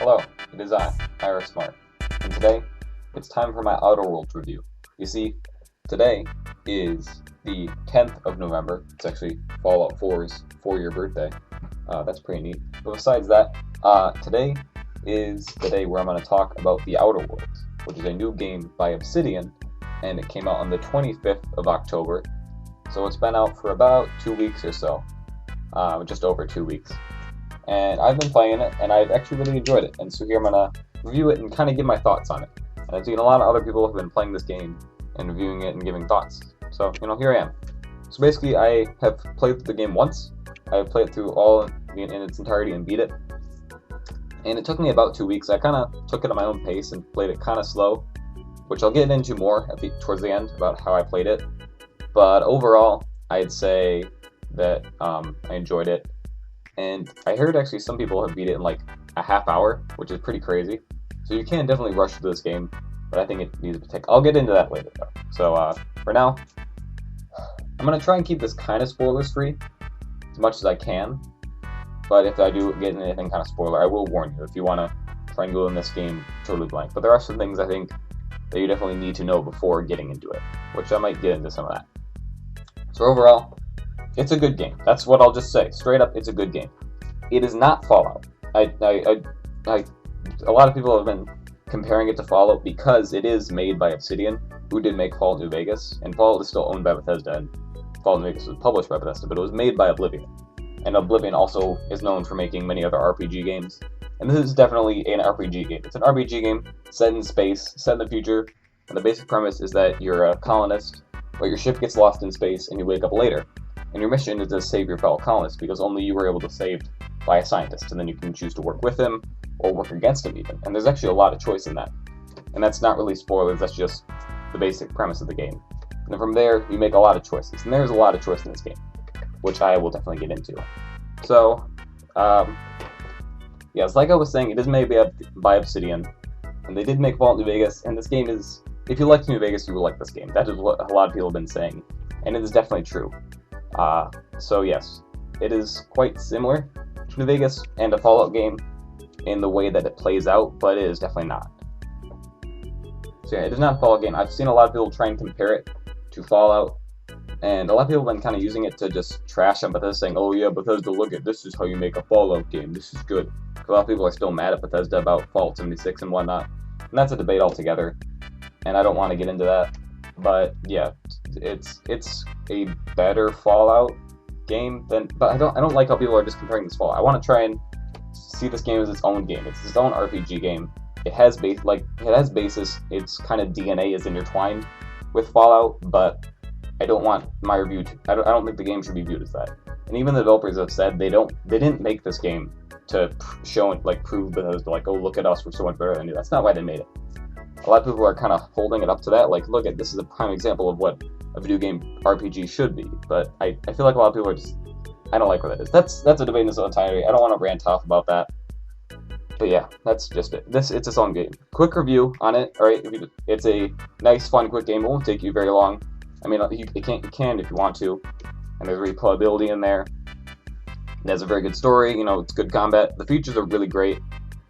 Hello, it is I, IARESMART, and today it's time for my Outer Worlds review. You see, today is the 10th of November. It's actually Fallout 4's 4-year birthday. That's pretty neat. But besides that, today is the day where I'm going to talk about the Outer Worlds, which is a new game by Obsidian, and it came out on the 25th of October. So it's been out for about 2 weeks or so, just over 2 weeks. And I've been playing it, and I've actually really enjoyed it. And so here I'm going to review it and kind of give my thoughts on it. And I've seen a lot of other people have been playing this game and reviewing it and giving thoughts. So, here I am. So basically, I have played the game once. I've played it through all in its entirety and beat it. And it took me about 2 weeks. I kind of took it at my own pace and played it kind of slow, which I'll get into more towards the end about how I played it. But overall, I'd say that I enjoyed it. And I heard actually some people have beat it in like a half hour, which is pretty crazy. So you can definitely rush through this game, but I think it needs to take. I'll get into that later though. So for now, I'm gonna try and keep this kind of spoilers free as much as I can. But if I do get anything kind of spoiler, I will warn you if you want to try and go in this game totally blank. But there are some things I think that you definitely need to know before getting into it, which I might get into some of that. So overall, it's a good game. That's what I'll just say. Straight up, it's a good game. It is not Fallout. A lot of people have been comparing it to Fallout because it is made by Obsidian, who did make Fallout New Vegas, and Fallout is still owned by Bethesda, and Fallout New Vegas was published by Bethesda, but it was made by Oblivion. And Oblivion also is known for making many other RPG games. And this is definitely an RPG game. It's an RPG game set in space, set in the future, and the basic premise is that you're a colonist, but your ship gets lost in space and you wake up later. And your mission is to save your fellow colonists, because only you were able to save by a scientist, and then you can choose to work with him, or work against him even. And there's actually a lot of choice in that. And that's not really spoilers, that's just the basic premise of the game. And then from there, you make a lot of choices, and there's a lot of choice in this game, which I will definitely get into. So, yes, like I was saying, it is made by Obsidian, and they did make Fallout New Vegas, and this game is, if you liked New Vegas, you will like this game. That is what a lot of people have been saying, and it is definitely true. So yes, it is quite similar to New Vegas and a Fallout game in the way that it plays out, but it is definitely not. So yeah, it is not a Fallout game. I've seen a lot of people try and compare it to Fallout, and a lot of people have been kind of using it to just trash on Bethesda, saying, oh yeah, Bethesda, look at this is how you make a Fallout game, this is good. A lot of people are still mad at Bethesda about Fallout 76 and whatnot, and that's a debate altogether, and I don't want to get into that. But yeah, it's a better Fallout game than. But I don't like how people are just comparing this to Fallout. I want to try and see this game as its own game. It's its own RPG game. It has basis. Its kind of DNA is intertwined with Fallout, but I don't want my review to. I don't think the game should be viewed as that. And even the developers have said they didn't make this game to show and prove Bethesda oh, look at us, we're so much better than you. That's not why they made it. A lot of people are kind of holding it up to that, look at this is a prime example of what a video game RPG should be. But I feel like a lot of people are just, I don't like what that is. That's a debate in its entirety. I don't want to rant off about that. But yeah, that's just it. It's its own game. Quick review on it. All right, it's a nice, fun, quick game. It won't take you very long. I mean, you can if you want to, and there's replayability in there. It has a very good story. It's good combat. The features are really great,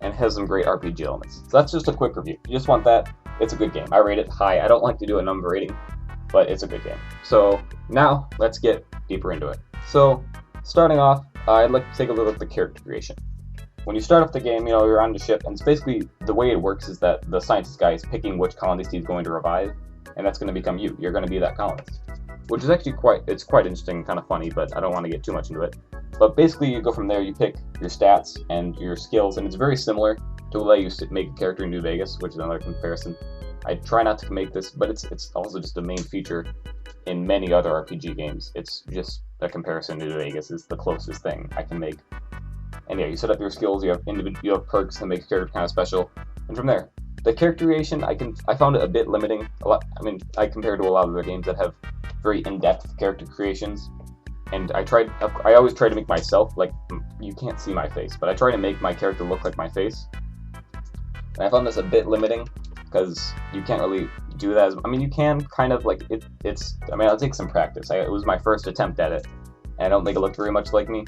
and has some great RPG elements. So that's just a quick review. If you just want that, it's a good game. I rate it high. I don't like to do a number rating, but it's a good game. So now let's get deeper into it. So starting off, I'd like to take a look at the character creation. When you start off the game, you're on the ship, and it's basically the way it works is that the scientist guy is picking which colonist he's going to revive, and that's going to become you. You're going to be that colonist, which is actually quite interesting and kind of funny, but I don't want to get too much into it. But basically, you go from there, you pick your stats and your skills, and it's very similar to the way you used to make a character in New Vegas, which is another comparison. I try not to make this, but it's also just a main feature in many other RPG games. It's just a comparison to New Vegas is the closest thing I can make. And yeah, you set up your skills, you have perks that make your character kind of special, and from there, the character creation, I found it a bit limiting. I compared to a lot of other games that have very in-depth character creations. And I always try to make myself, you can't see my face, but I try to make my character look like my face. And I found this a bit limiting, because you can't really do that you can kind of, it'll take some practice. It was my first attempt at it, and I don't think it looked very much like me.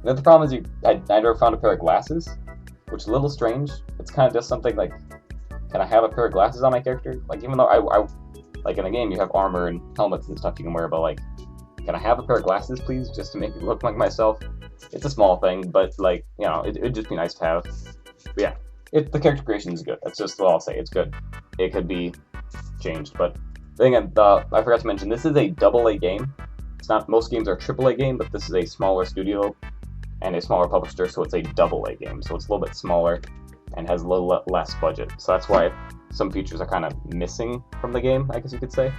And the problem is, I never found a pair of glasses, which is a little strange. It's kind of just something like, can I have a pair of glasses on my character? Like, even though I like in a game you have armor and helmets and stuff you can wear, but like, can I have a pair of glasses, please, just to make it look like myself? It's a small thing, but like, you know, it'd just be nice to have. But yeah, the character creation is good. That's just all I'll say. It's good. It could be changed, but then again, I forgot to mention, this is a AA game. It's not, most games are a AAA game, but this is a smaller studio and a smaller publisher, so it's a AA game. So it's a little bit smaller and has a little less budget. So that's why some features are kind of missing from the game, I guess you could say.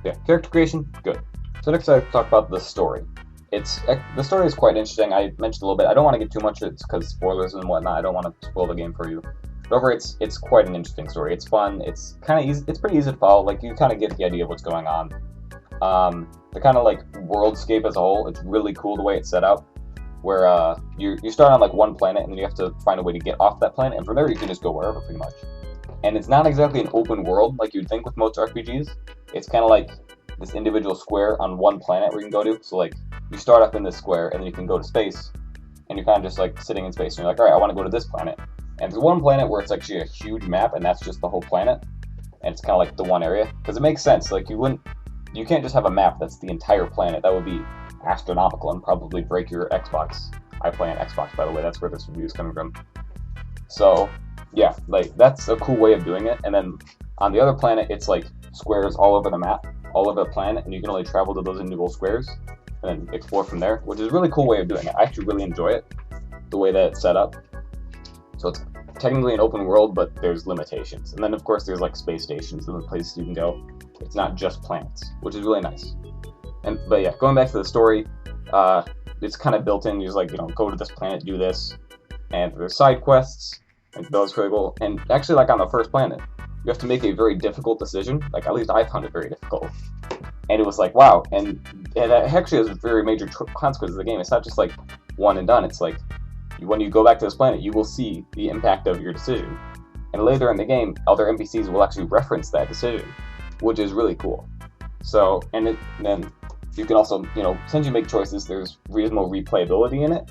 Yeah, character creation, good. So next I talk about the story. The story is quite interesting. I mentioned a little bit. I don't want to get too much of it because spoilers and whatnot. I don't want to spoil the game for you. However, it's quite an interesting story. It's fun. It's kind of easy. It's pretty easy to follow. Like, you kind of get the idea of what's going on. The kind of like worldscape as a whole, it's really cool the way it's set up. Where you start on like one planet and then you have to find a way to get off that planet, and from there you can just go wherever pretty much. And it's not exactly an open world like you'd think with most RPGs. It's kind of like this individual square on one planet where you can go to. So like, you start up in this square and then you can go to space, and you're kind of just like sitting in space and you're like, all right, I want to go to this planet. And there's one planet where it's actually a huge map and that's just the whole planet, and it's kind of like the one area, because it makes sense. Like, you can't just have a map that's the entire planet. That would be astronomical and probably break your Xbox. I play on Xbox, by the way. That's where this review is coming from. So yeah, like, that's a cool way of doing it. And then on the other planet, it's like squares all over the map, all over the planet, and you can only travel to those individual squares and then explore from there, which is a really cool way of doing it. I actually really enjoy it, the way that it's set up. So it's technically an open world, but there's limitations. And then of course there's like space stations and the places you can go. It's not just planets, which is really nice. But yeah, going back to the story, it's kind of built in. You're just like, you know, go to this planet, do this, and there's side quests, and those are really cool. And actually, like on the first planet, you have to make a very difficult decision. Like, at least I found it very difficult. And it was like, wow. And it actually has very major consequences of the game. It's not just like one and done. It's like, when you go back to this planet, you will see the impact of your decision. And later in the game, other NPCs will actually reference that decision, which is really cool. So, and then you can also, you know, since you make choices, there's reasonable replayability in it.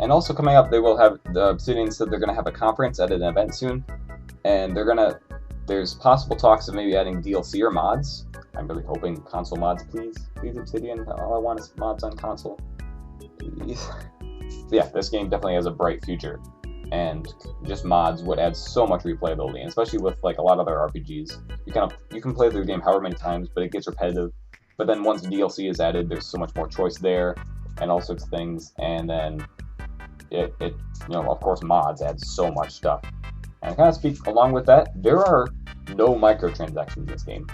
And also coming up, they will have, the Obsidian said they're going to have a conference at an event soon. And there's possible talks of maybe adding DLC or mods. I'm really hoping console mods, please. Please, Obsidian. All I want is mods on console. Please. But yeah, this game definitely has a bright future. And just mods would add so much replayability, and especially with like a lot of other RPGs. You can play through the game however many times, but it gets repetitive. But then once DLC is added, there's so much more choice there, and all sorts of things. And then it you know, of course, mods add so much stuff. And kind of speak along with that, there are no microtransactions in this game.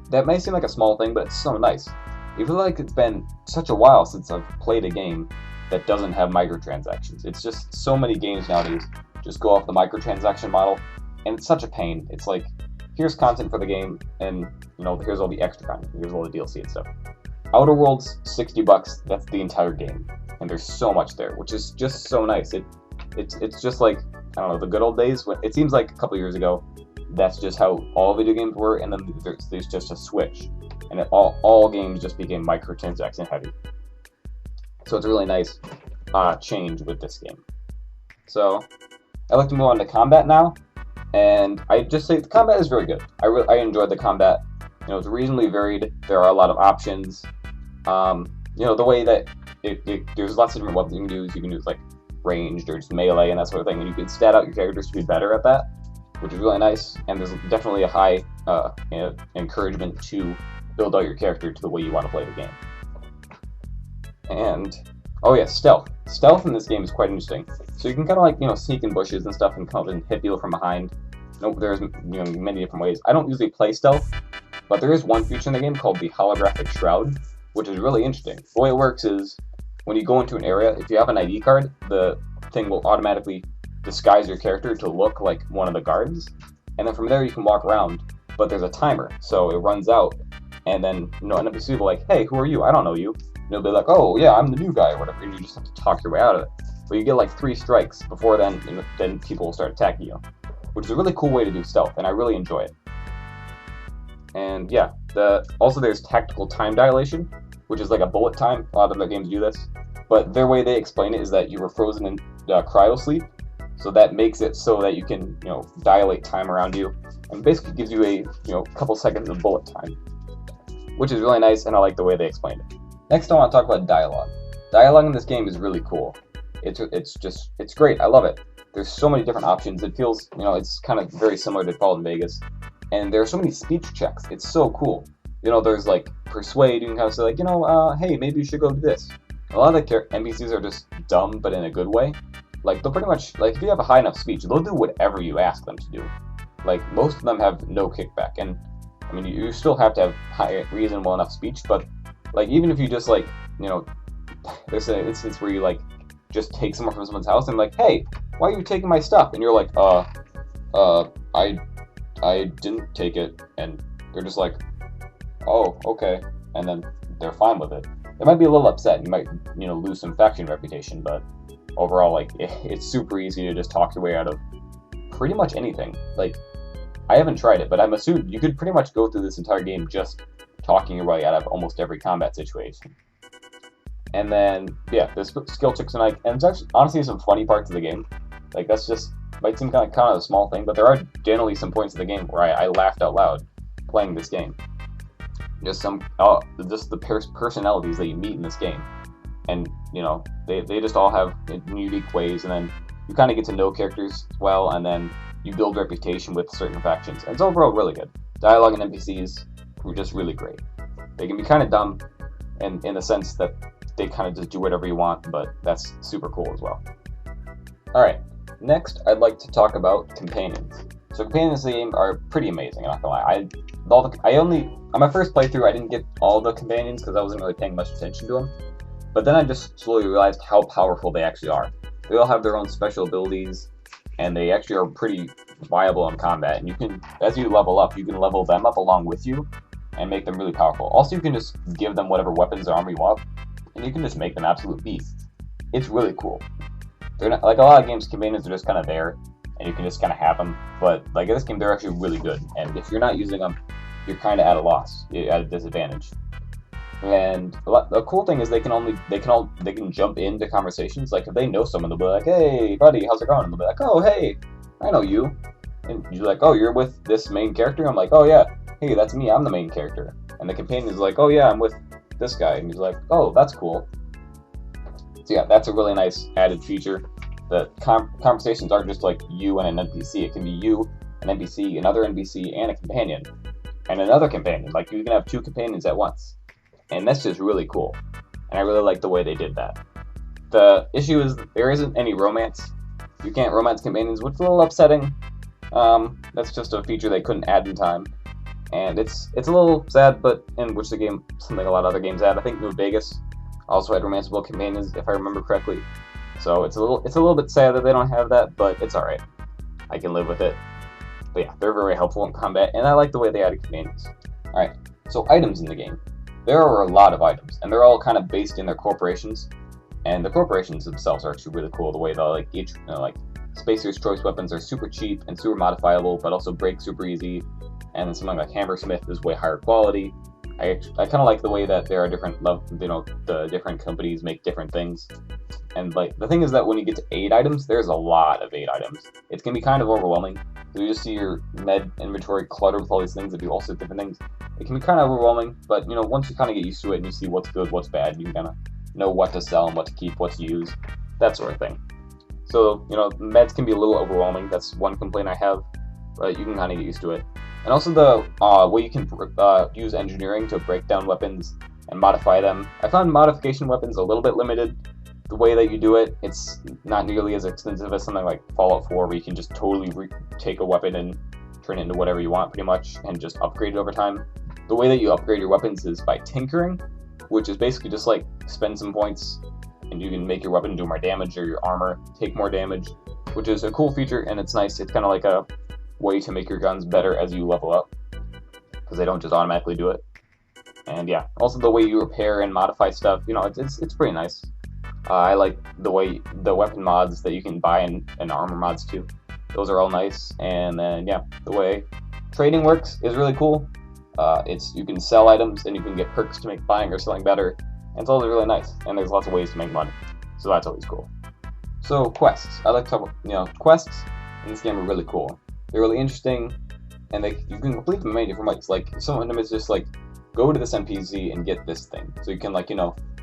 That may seem like a small thing, but it's so nice. I feel like it's been such a while since I've played a game that doesn't have microtransactions. It's just so many games nowadays just go off the microtransaction model, and it's such a pain. It's like, here's content for the game, and you know, here's all the extra content, here's all the DLC and stuff. Outer Worlds, $60, that's the entire game, and there's so much there, which is just so nice. It's just like, I don't know, the good old days. When it seems like a couple years ago, that's just how all video games were, and then there's just a switch, and all games just became microtransaction heavy. So it's a really nice change with this game. So I'd like to move on to combat now, and I just say the combat is very good. I enjoyed the combat. You know, it's reasonably varied. There are a lot of options. You know, the way that there's lots of different weapons you can use. You can use like ranged or just melee and that sort of thing, and you can stat out your characters to be better at that, which is really nice. And there's definitely a high encouragement to build out your character to the way you want to play the game. And oh yeah, stealth. Stealth in this game is quite interesting. So you can kind of like, you know, sneak in bushes and stuff and come up and hit people from behind. There's, you know, many different ways. I don't usually play stealth, but there is one feature in the game called the holographic shroud, which is really interesting. The way it works is, when you go into an area, if you have an ID card, the thing will automatically disguise your character to look like one of the guards, and then from there you can walk around. But there's a timer, so it runs out, and then, you know, an NPC will be like, "Hey, who are you? I don't know you." And you'll be like, "Oh yeah, I'm the new guy," or whatever, and you just have to talk your way out of it. But you get like 3 strikes before then, and then people will start attacking you, which is a really cool way to do stealth, and I really enjoy it. And yeah, also there's tactical time dilation, which is like a bullet time. A lot of other games do this, but their way they explain it is that you were frozen in cryo sleep, So that makes it so that you can, dilate time around you, and basically gives you a, couple seconds of bullet time, which is really nice, and I like the way they explained it. Next, I want to talk about dialogue. Dialogue in this game is really cool. It's great. I love it. There's so many different options. It feels, it's kind of very similar to Fallout Vegas, and there are so many speech checks. It's so cool. There's like persuade. You can kind of say like, hey, maybe you should go do this. A lot of the NPCs are just dumb, but in a good way. Like, they'll pretty much, like, if you have a high enough speech, they'll do whatever you ask them to do. Like, most of them have no kickback, and, I mean, you still have to have high, reasonable enough speech, but, like, even if you just, like, there's an instance where you, like, just take someone from someone's house, and like, hey, why are you taking my stuff? And you're like, I didn't take it, and they're just like, oh, okay, and then they're fine with it. They might be a little upset, you might, lose some faction reputation, but overall, like, it's super easy to just talk your way out of pretty much anything. Like, I haven't tried it, but I'm assuming you could pretty much go through this entire game just talking your way out of almost every combat situation. And then, yeah, there's skill checks and there's actually, honestly, some funny parts of the game. Like, that's just, might seem kind of a small thing, but there are generally some points in the game where I laughed out loud playing this game. Just the personalities that you meet in this game. And, they just all have unique ways, and then you kind of get to know characters well, and then you build reputation with certain factions. And it's overall really good. Dialogue and NPCs were just really great. They can be kind of dumb in the sense that they kind of just do whatever you want, but that's super cool as well. Alright, next I'd like to talk about companions. So companions in the game are pretty amazing, I'm not gonna lie. On my first playthrough, I didn't get all the companions because I wasn't really paying much attention to them. But then I just slowly realized how powerful they actually are. They all have their own special abilities, and they actually are pretty viable in combat. And you can, as you level up, you can level them up along with you and make them really powerful. Also, you can just give them whatever weapons or armor you want, and you can just make them absolute beasts. It's really cool. They're not, like a lot of games, companions are just kind of there, and you can just kind of have them. But like in this game, they're actually really good. And if you're not using them, you're kind of at a loss, you're at a disadvantage. And the cool thing is they can jump into conversations. Like if they know someone, they'll be like, "Hey, buddy, how's it going?" And they'll be like, "Oh, hey, I know you." And you're like, "Oh, you're with this main character?" I'm like, "Oh yeah, hey, that's me. I'm the main character." And the companion is like, "Oh yeah, I'm with this guy." And he's like, "Oh, that's cool." So yeah, that's a really nice added feature. The conversations aren't just like you and an NPC. It can be you, an NPC, another NPC, and a companion, and another companion. Like you can have two companions at once. And that's just really cool. And I really like the way they did that. The issue is there isn't any romance. You can't romance companions, which is a little upsetting. That's just a feature they couldn't add in time. And it's a little sad, but in which the game, something a lot of other games had. I think New Vegas also had romanceable companions, if I remember correctly. So it's a little bit sad that they don't have that, but it's alright. I can live with it. But yeah, they're very helpful in combat, and I like the way they added companions. Alright, so items in the game. There are a lot of items, and they're all kind of based in their corporations, and the corporations themselves are actually really cool. The way that Spacer's Choice weapons are super cheap and super modifiable, but also break super easy, and then something like Hammersmith is way higher quality. I kind of like the way that there are different the different companies make different things, and like the thing is that when you get to 8 items, there's a lot of 8 items. It can be kind of overwhelming. So you just see your med inventory cluttered with all these things that do all sorts of different things. It can be kind of overwhelming, but once you kind of get used to it and you see what's good, what's bad, you can kind of know what to sell and what to keep, what to use, that sort of thing. So meds can be a little overwhelming. That's one complaint I have, but you can kind of get used to it. And also the way you can use engineering to break down weapons and modify them. I found modification weapons a little bit limited. The way that you do it, it's not nearly as extensive as something like Fallout 4, where you can just totally take a weapon and turn it into whatever you want, pretty much, and just upgrade it over time. The way that you upgrade your weapons is by tinkering, which is basically just like spend some points, and you can make your weapon do more damage, or your armor take more damage, which is a cool feature, and it's nice. It's kind of like a way to make your guns better as you level up, because they don't just automatically do it. And yeah, also the way you repair and modify stuff, it's pretty nice. I like the way the weapon mods that you can buy and armor mods too. Those are all nice. And then yeah, the way trading works is really cool. You can sell items and you can get perks to make buying or selling better. And it's all really nice. And there's lots of ways to make money. So that's always cool. So quests. I like to talk about, quests in this game are really cool. They're really interesting, and you can complete them in many different ways. Like, some of them is just like, go to this NPC and get this thing. So you can, like,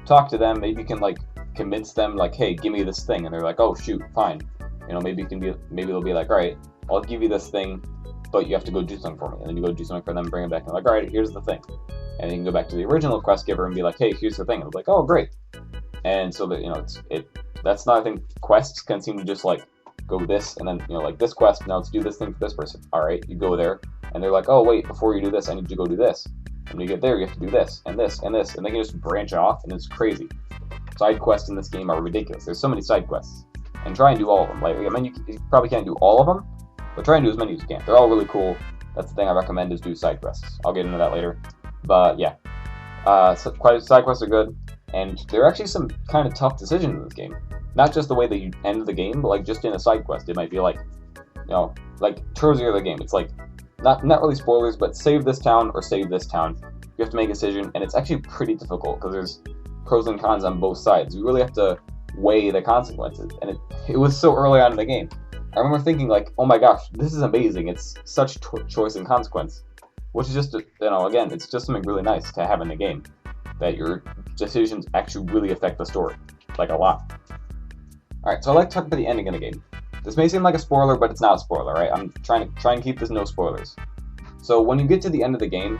talk to them. Maybe you can, like, convince them, like, hey, give me this thing. And they're like, oh, shoot, fine. Maybe they'll be like, all right, I'll give you this thing, but you have to go do something for me. And then you go do something for them, bring it back, and they're like, all right, here's the thing. And then you can go back to the original quest giver and be like, hey, here's the thing. And they're like, oh, great. And so that, that's not, I think, quests can seem to just, like, go this, and then, like, this quest, now let's do this thing for this person. All right, you go there, and they're like, oh, wait, before you do this, I need you to go do this. And when you get there, you have to do this, and this, and this, and they can just branch off, and it's crazy. Side quests in this game are ridiculous. There's so many side quests. And try and do all of them. Like, I mean, you probably can't do all of them, but try and do as many as you can. They're all really cool. That's the thing I recommend, is do side quests. I'll get into that later. But, yeah. Side quests are good, and there are actually some kind of tough decisions in this game. Not just the way that you end the game, but, like, just in a side quest. It might be like, like, towards the end of the game, it's like, not really spoilers, but save this town or save this town. You have to make a decision, and it's actually pretty difficult, because there's pros and cons on both sides. You really have to weigh the consequences, and it was so early on in the game. I remember thinking, like, oh my gosh, this is amazing. It's such choice and consequence, which is just, again, it's just something really nice to have in the game, that your decisions actually really affect the story, like, a lot. Alright, so I like to talk about the ending of the game. This may seem like a spoiler, but it's not a spoiler, right? I'm trying to keep this no spoilers. So when you get to the end of the game,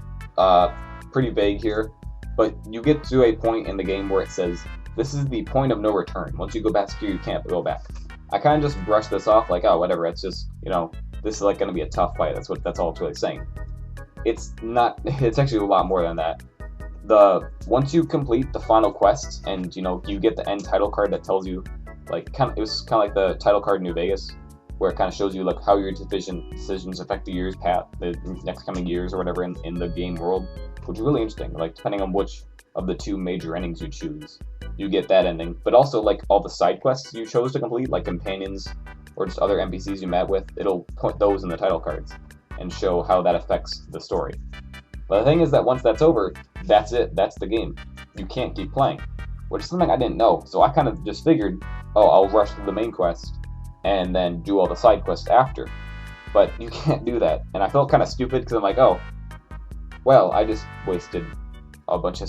pretty vague here, but you get to a point in the game where it says, this is the point of no return. Once you go back here, you can't go back. I kind of just brushed this off like, oh, whatever, it's just, this is like going to be a tough fight. That's all it's really saying. It's not, it's actually a lot more than that. Once you complete the final quests and, you get the end title card that tells you, like, it was kind of like the title card in New Vegas, where it kind of shows you, like, how your decisions affect the next coming years or whatever in the game world, which is really interesting. Like, depending on which of the two major endings you choose, you get that ending. But also, like, all the side quests you chose to complete, like companions or just other NPCs you met with, it'll put those in the title cards and show how that affects the story. But the thing is that once that's over, that's it. That's the game. You can't keep playing, which is something I didn't know. So I kind of just figured, oh, I'll rush to the main quest and then do all the side quests after. But you can't do that. And I felt kind of stupid because I'm like, oh, well, I just wasted a bunch of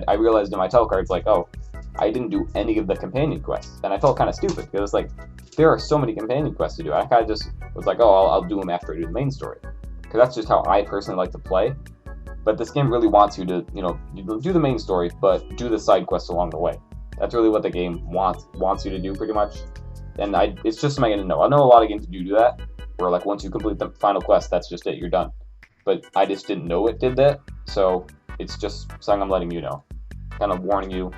I realized in my title cards, like, oh, I didn't do any of the companion quests. And I felt kind of stupid because, like, there are so many companion quests to do. I kind of just was like, oh, I'll do them after I do the main story. Because that's just how I personally like to play. But this game really wants you to, you do the main story, but do the side quests along the way. That's really what the game wants you to do, pretty much. And it's just something I didn't know. I know a lot of games do that, where, like, once you complete the final quest, that's just it, you're done. But I just didn't know it did that, so it's just something I'm letting you know. Kind of warning you,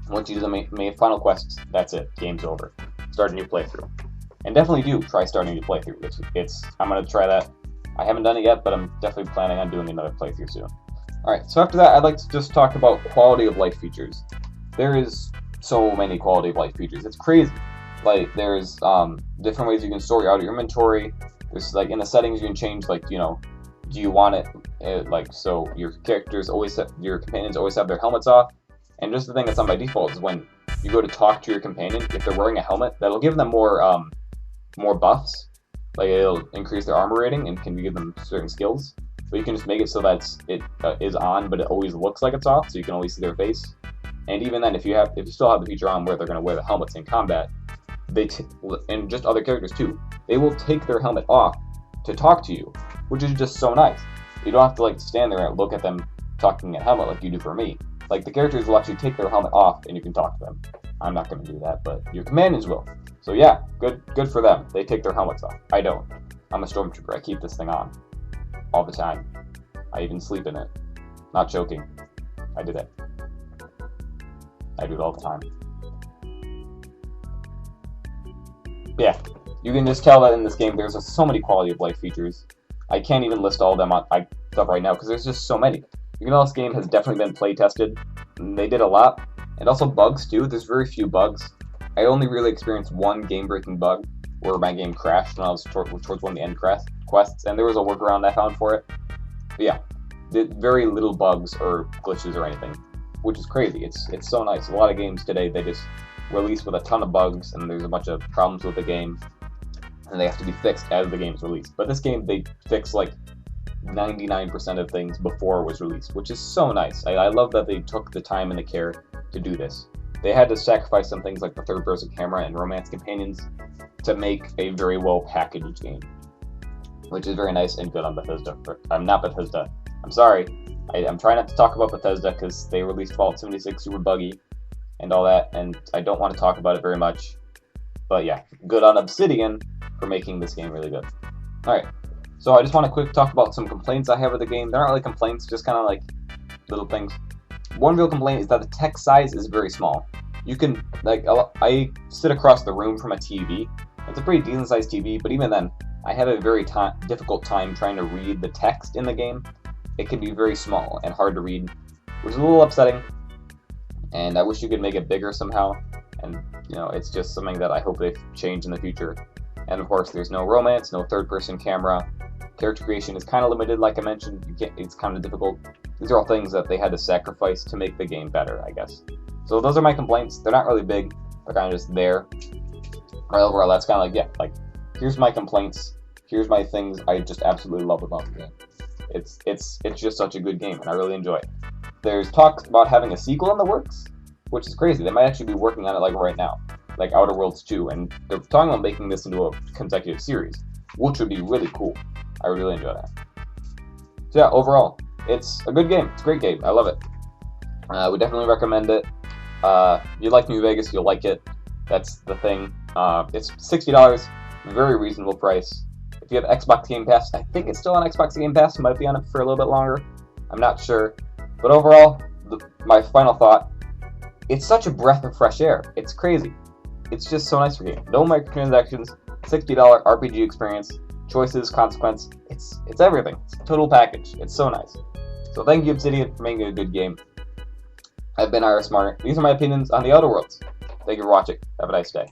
once you do the main final quests, that's it, game's over. Start a new playthrough. And definitely do try starting a new playthrough. I'm going to try that. I haven't done it yet, but I'm definitely planning on doing another playthrough soon. Alright, so after that, I'd like to just talk about quality of life features. There is so many quality of life features. It's crazy. Like, there's different ways you can store out your inventory. There's, like, in the settings you can change, like, do you want it, like, so your companions always have their helmets off. And just the thing that's on by default is when you go to talk to your companion, if they're wearing a helmet, that'll give them more buffs. Like, it'll increase their armor rating and can give them certain skills. But you can just make it so that it is on, but it always looks like it's off, so you can only see their face. And even then, if you still have the feature on where they're going to wear the helmets in combat, and just other characters too, they will take their helmet off to talk to you, which is just so nice. You don't have to, like, stand there and look at them talking at helmet like you do for me. Like, the characters will actually take their helmet off and you can talk to them. I'm not going to do that, but your companions will. So yeah, good for them. They take their helmets off. I don't. I'm a stormtrooper. I keep this thing on all the time. I even sleep in it. Not joking. I do that. I do it all the time. Yeah, you can just tell that in this game there's so many quality of life features. I can't even list all of them on stuff right now because there's just so many. You can tell this game has definitely been play tested. And they did a lot. And also bugs too. There's very few bugs. I only really experienced one game-breaking bug where my game crashed when I was towards one of the end quests, and there was a workaround I found for it. But yeah, very little bugs or glitches or anything, which is crazy. It's so nice. A lot of games today, they just released with a ton of bugs, and there's a bunch of problems with the game, and they have to be fixed as the game's released. But this game, they fixed like 99% of things before it was released, which is so nice. I love that they took the time and the care to do this. They had to sacrifice some things like the third-person camera and romance companions to make a very well-packaged game, which is very nice and good on Bethesda. I'm not Bethesda. I'm sorry. I'm trying not to talk about Bethesda because they released Fallout 76 super buggy and all that, and I don't want to talk about it very much. But yeah, good on Obsidian for making this game really good. Alright, so I just want to quick talk about some complaints I have with the game. They're not really complaints, just kind of like little things. One real complaint is that the text size is very small. You can, like, I sit across the room from a TV. It's a pretty decent sized TV, but even then, I have a very difficult time trying to read the text in the game. It can be very small and hard to read, which is a little upsetting, and I wish you could make it bigger somehow, and, you know, it's just something that I hope they change in the future. And of course, there's no romance, no third-person camera. Character creation is kind of limited, like I mentioned. It's kind of difficult. These are all things that they had to sacrifice to make the game better, I guess. So those are my complaints. They're not really big. They're kind of just there. But overall, that's kind of like, yeah, like, here's my complaints. Here's my things I just absolutely love about the game. It's just such a good game, and I really enjoy it. There's talks about having a sequel in the works, which is crazy. They might actually be working on it like right now, like Outer Worlds 2, and they're talking about making this into a consecutive series, which would be really cool. I really enjoy that. So yeah, overall, it's a good game. It's a great game. I love it. I would definitely recommend it. If you like New Vegas, you'll like it. That's the thing. It's $60, very reasonable price. If you have Xbox Game Pass, I think it's still on Xbox Game Pass. It might be on it for a little bit longer. I'm not sure. But overall, my final thought, it's such a breath of fresh air. It's crazy. It's just so nice for game. No microtransactions, $60 RPG experience, choices, consequence. It's everything. It's a total package. It's so nice. So thank you, Obsidian, for making a good game. I've been IARESMART. These are my opinions on the Outer Worlds. Thank you for watching. Have a nice day.